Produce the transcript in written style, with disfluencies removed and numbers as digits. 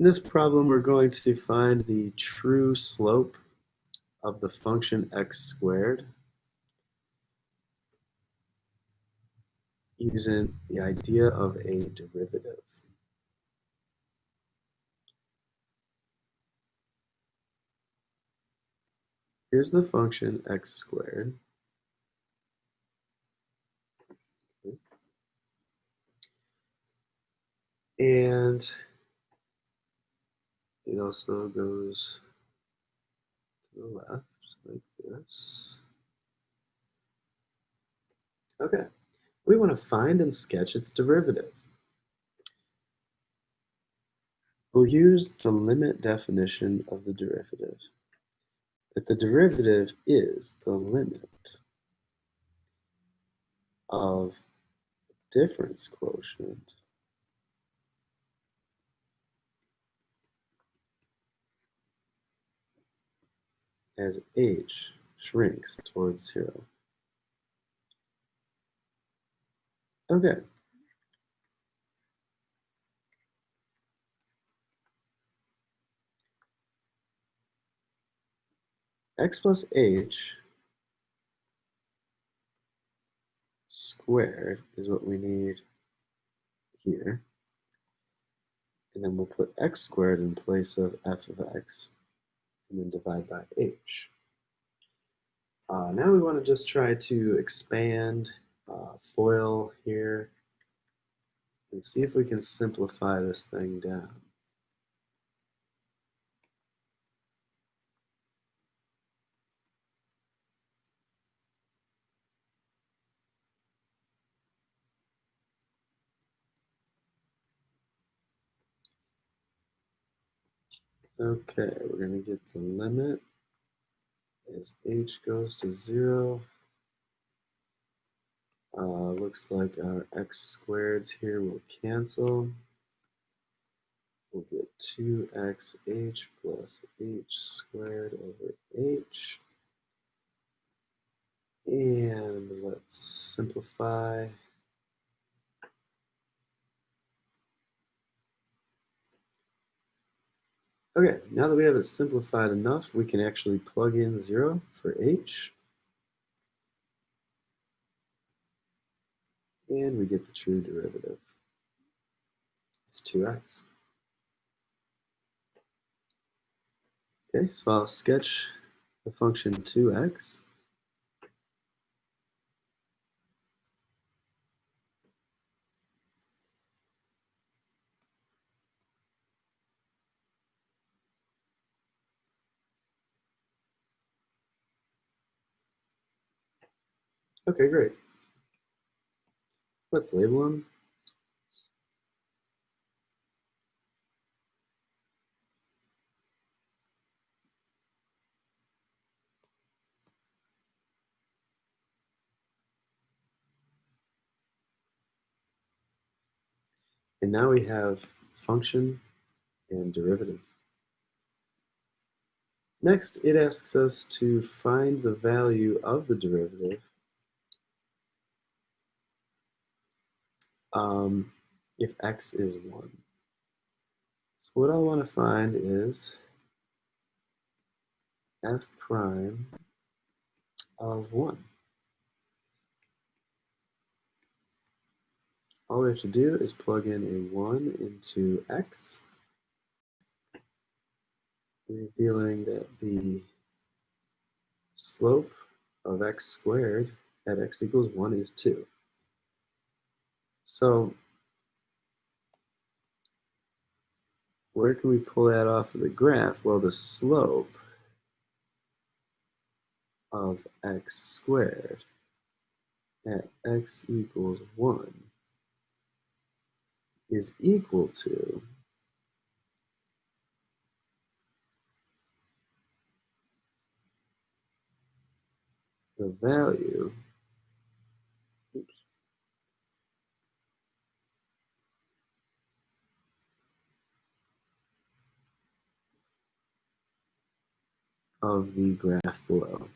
In this problem, we're going to find the true slope of the function x squared using the idea of a derivative. Here's the function x squared. And it also goes to the left like this. Okay, we want to find and sketch its derivative. We'll use the limit definition of the derivative. That the derivative is the limit of difference quotient as h shrinks towards 0. Okay. X plus h squared is what we need here. And then we'll put x squared in place of f of x, and then divide by h. Now we want to just try to expand FOIL here and see if we can simplify this thing down. Okay, we're going to get the limit as h goes to 0. Looks like our x squareds here will cancel. We'll get 2xh plus h squared over h. And let's simplify. Okay, now that we have it simplified enough, we can actually plug in 0 for h. And we get the true derivative. It's 2x. Okay, so I'll sketch the function 2x. Okay, great. Let's label them. And now we have function and derivative. Next, it asks us to find the value of the derivative if x is 1. So what I want to find is f prime of 1. All we have to do is plug in a 1 into x, revealing that the slope of x squared at x equals 1 is 2. So where can we pull that off of the graph? Well, the slope of x squared at x equals 1 is equal to the value of the graph below.